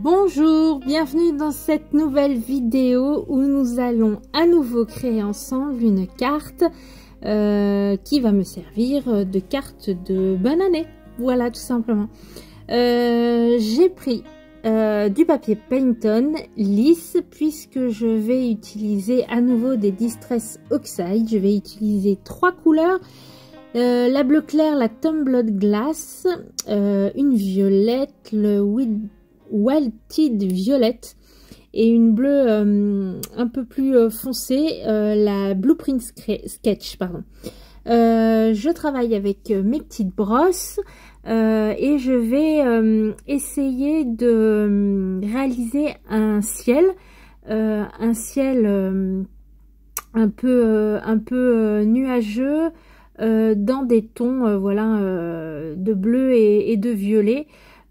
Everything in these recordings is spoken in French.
Bonjour, bienvenue dans cette nouvelle vidéo où nous allons à nouveau créer ensemble une carte qui va me servir de carte de bonne année. Voilà, tout simplement. J'ai pris du papier Pantone lisse puisque je vais utiliser à nouveau des Distress Oxide. Je vais utiliser 3 couleurs. La bleu clair, la Tumbled Glass, une violette, le Wilted Violette et une bleue un peu plus foncée, la Blueprint Sketch, pardon. Je travaille avec mes petites brosses et je vais essayer de réaliser un ciel un peu nuageux, dans des tons voilà de bleu et de violet,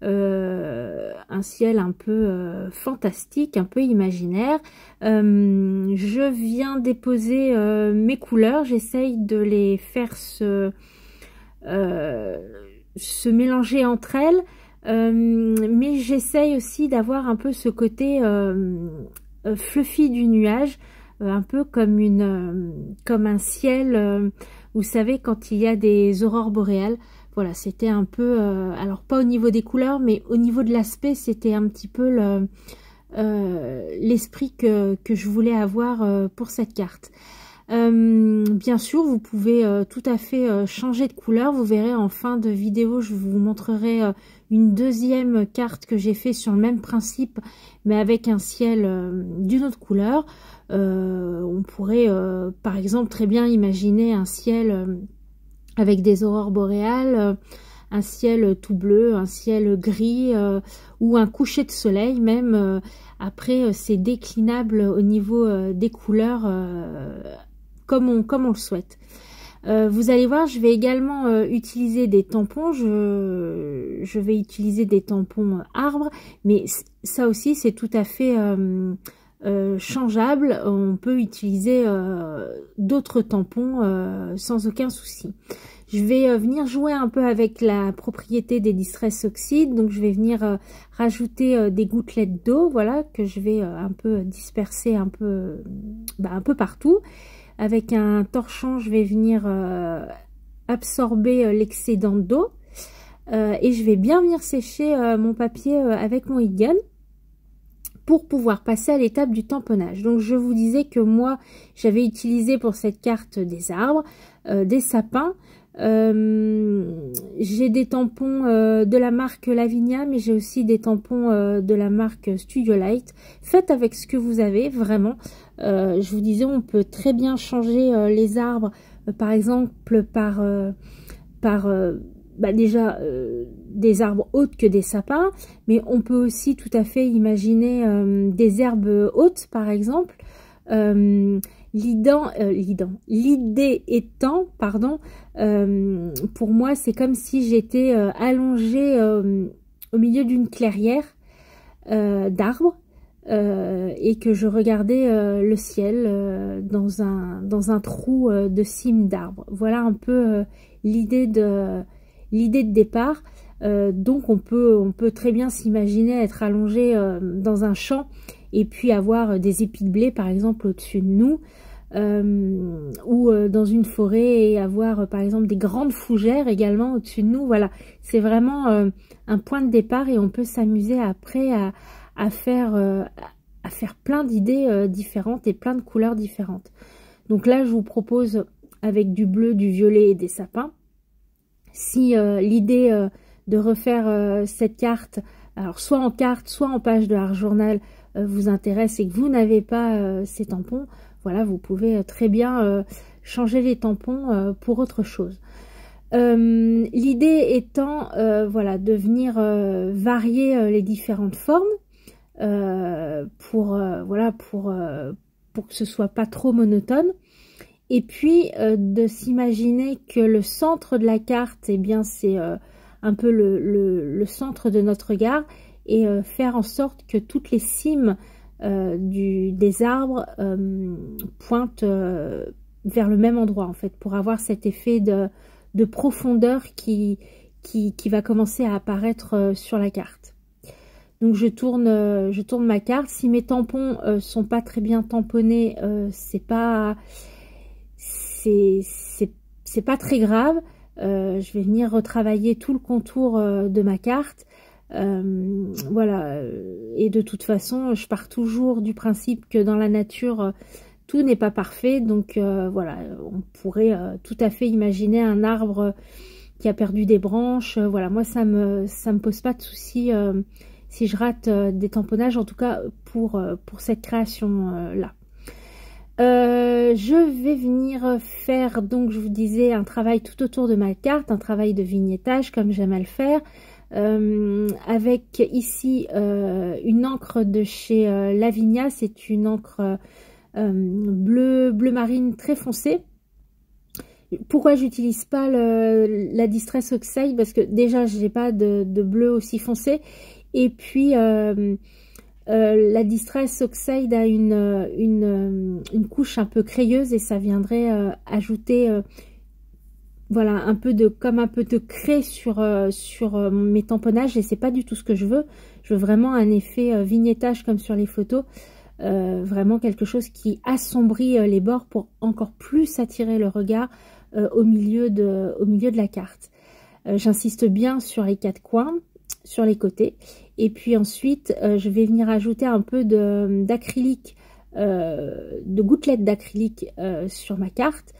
un ciel un peu fantastique, un peu imaginaire. Je viens déposer mes couleurs, j'essaye de les faire se mélanger entre elles, mais j'essaye aussi d'avoir un peu ce côté fluffy du nuage, un peu comme un ciel, vous savez, quand il y a des aurores boréales. Voilà, c'était un peu, alors pas au niveau des couleurs, mais au niveau de l'aspect, c'était un petit peu l'esprit que je voulais avoir pour cette carte. Bien sûr, vous pouvez tout à fait changer de couleur. Vous verrez en fin de vidéo, je vous montrerai une deuxième carte que j'ai fait sur le même principe, mais avec un ciel d'une autre couleur. On pourrait, par exemple, très bien imaginer un ciel avec des aurores boréales, un ciel tout bleu, un ciel gris, ou un coucher de soleil même. Après, c'est déclinable au niveau des couleurs, comme on le souhaite. Vous allez voir, je vais également utiliser des tampons. Je vais utiliser des tampons arbres, mais ça aussi c'est tout à fait changeable. On peut utiliser d'autres tampons sans aucun souci. Je vais venir jouer un peu avec la propriété des Distress Oxide, donc je vais venir rajouter des gouttelettes d'eau, voilà, que je vais un peu disperser un peu partout. Avec un torchon, je vais venir absorber l'excédent d'eau, et je vais bien venir sécher mon papier avec mon heat gun pour pouvoir passer à l'étape du tamponnage. Donc je vous disais que moi j'avais utilisé pour cette carte des arbres, des sapins. J'ai des tampons de la marque Lavinia, mais j'ai aussi des tampons de la marque Studio Light. Faites avec ce que vous avez, vraiment. Je vous disais, on peut très bien changer les arbres, par exemple par déjà des arbres autres que des sapins, mais on peut aussi tout à fait imaginer des herbes hautes, par exemple. L'idée étant, pardon, pour moi, c'est comme si j'étais allongée au milieu d'une clairière d'arbres, et que je regardais le ciel dans un trou de cime d'arbres. Voilà un peu l'idée de départ. Donc on peut très bien s'imaginer être allongé dans un champ et puis avoir des épis de blé par exemple au-dessus de nous, ou dans une forêt et avoir par exemple des grandes fougères également au-dessus de nous. Voilà, c'est vraiment un point de départ et on peut s'amuser après à faire plein d'idées différentes et plein de couleurs différentes. Donc là je vous propose avec du bleu, du violet et des sapins. Si l'idée de refaire cette carte, alors soit en carte, soit en page de Art Journal, vous intéresse et que vous n'avez pas ces tampons, voilà, vous pouvez très bien changer les tampons pour autre chose. L'idée étant voilà, de venir varier les différentes formes pour que ce soit pas trop monotone. Et puis de s'imaginer que le centre de la carte, eh bien c'est un peu le centre de notre regard, et faire en sorte que toutes les cimes des arbres pointent vers le même endroit en fait, pour avoir cet effet de profondeur qui va commencer à apparaître sur la carte. Donc je tourne ma carte. Si mes tampons sont pas très bien tamponnés, c'est pas très grave. Je vais venir retravailler tout le contour de ma carte. Voilà. Et de toute façon, je pars toujours du principe que dans la nature, tout n'est pas parfait. Donc voilà, on pourrait tout à fait imaginer un arbre qui a perdu des branches. Voilà, moi ça me pose pas de souci si je rate des tamponnages, en tout cas pour cette création là. Je vais venir faire, donc je vous disais, un travail tout autour de ma carte, un travail de vignettage comme j'aime à le faire, avec ici une encre de chez Lavinia. C'est une encre bleu marine très foncée. Pourquoi j'utilise pas la Distress Oxide? Parce que déjà j'ai pas de bleu aussi foncé, et puis la Distress Oxide a une couche un peu crayeuse, et ça viendrait ajouter voilà comme un peu de craie sur mes tamponnages, et c'est pas du tout ce que je veux. Je veux vraiment un effet vignettage comme sur les photos, vraiment quelque chose qui assombrit les bords pour encore plus attirer le regard au milieu de la carte. J'insiste bien sur les quatre coins, sur les côtés, et puis ensuite je vais venir ajouter un peu d'acrylique, de gouttelettes d'acrylique sur ma carte,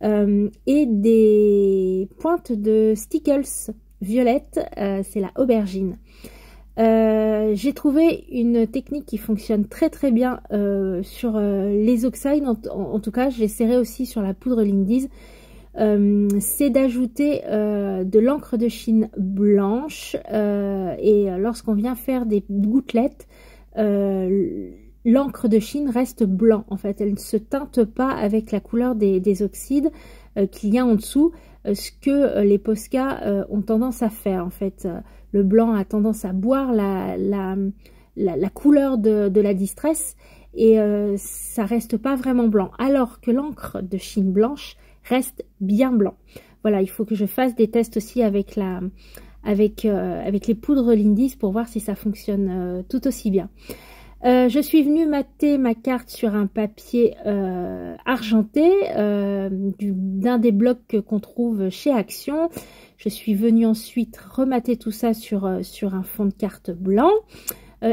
et des pointes de stickles violettes, c'est la aubergine. J'ai trouvé une technique qui fonctionne très très bien sur les oxydes, en tout cas j'essaierai aussi sur la poudre Lindy's. C'est d'ajouter de l'encre de Chine blanche, et lorsqu'on vient faire des gouttelettes, l'encre de Chine reste blanc. En fait, elle ne se teinte pas avec la couleur des oxydes qu'il y a en dessous, ce que les Posca ont tendance à faire. En fait, le blanc a tendance à boire la couleur de la Distress, et ça reste pas vraiment blanc, alors que l'encre de Chine blanche reste bien blanc. Voilà, il faut que je fasse des tests aussi avec les poudres Lindy's pour voir si ça fonctionne tout aussi bien. Je suis venue mater ma carte sur un papier argenté d'un des blocs qu'on trouve chez Action. Je suis venue ensuite remater tout ça sur un fond de carte blanc.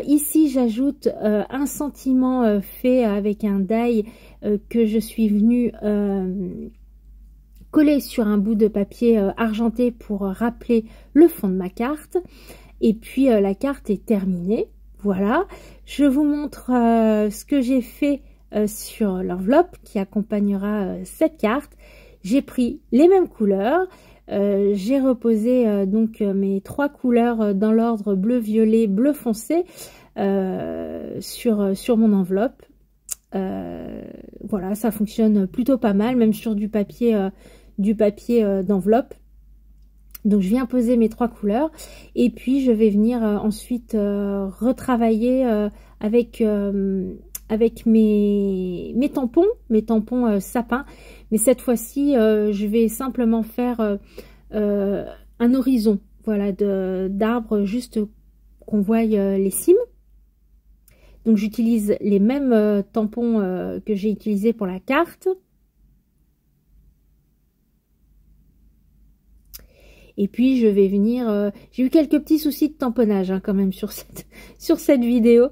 Ici, j'ajoute un sentiment fait avec un die que je suis venue coller sur un bout de papier argenté pour rappeler le fond de ma carte. Et puis la carte est terminée. Voilà, je vous montre ce que j'ai fait sur l'enveloppe qui accompagnera cette carte. J'ai pris les mêmes couleurs, j'ai reposé donc mes trois couleurs dans l'ordre bleu, violet, bleu foncé sur mon enveloppe. Voilà, ça fonctionne plutôt pas mal, même sur du papier d'enveloppe. Donc je viens poser mes trois couleurs, et puis je vais venir ensuite retravailler avec mes tampons sapin. Mais cette fois-ci, je vais simplement faire un horizon, voilà, d'arbres, juste qu'on voie les cimes. Donc j'utilise les mêmes tampons que j'ai utilisés pour la carte. Et puis je vais venir, j'ai eu quelques petits soucis de tamponnage quand même sur cette vidéo.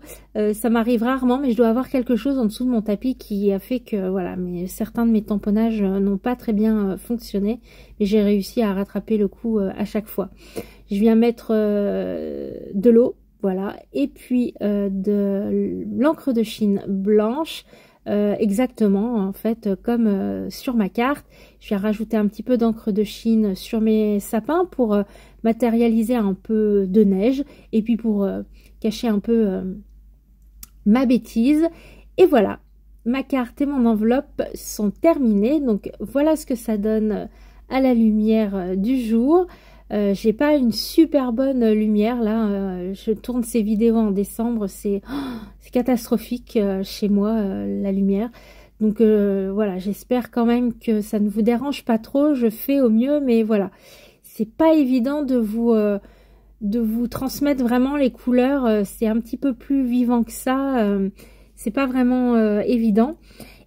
Ça m'arrive rarement, mais je dois avoir quelque chose en dessous de mon tapis qui a fait que voilà, certains de mes tamponnages n'ont pas très bien fonctionné. Mais j'ai réussi à rattraper le coup à chaque fois. Je viens mettre de l'eau, voilà, et puis de l'encre de Chine blanche. Exactement, en fait, comme sur ma carte. Je vais rajouter un petit peu d'encre de Chine sur mes sapins pour matérialiser un peu de neige, et puis pour cacher un peu ma bêtise. Et voilà, ma carte et mon enveloppe sont terminées. Donc voilà ce que ça donne à la lumière du jour. J'ai pas une super bonne lumière là, je tourne ces vidéos en décembre, c'est catastrophique chez moi, la lumière. Donc voilà, j'espère quand même que ça ne vous dérange pas trop, je fais au mieux, mais voilà, c'est pas évident de vous de vous transmettre vraiment les couleurs. C'est un petit peu plus vivant que ça. C'est pas vraiment évident.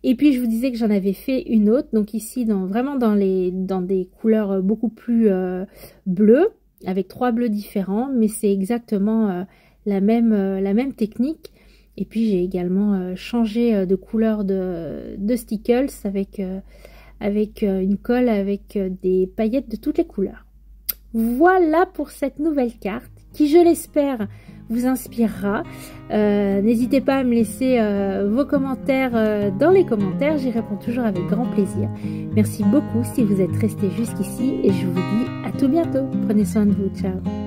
Et puis je vous disais que j'en avais fait une autre, donc ici vraiment dans des couleurs beaucoup plus bleues, avec 3 bleus différents, mais c'est exactement la même technique. Et puis j'ai également changé de couleur de stickles avec une colle avec des paillettes de toutes les couleurs. Voilà pour cette nouvelle carte qui, je l'espère, vous inspirera. N'hésitez pas à me laisser vos commentaires dans les commentaires, j'y réponds toujours avec grand plaisir. Merci beaucoup si vous êtes restés jusqu'ici et je vous dis à tout bientôt. Prenez soin de vous, ciao.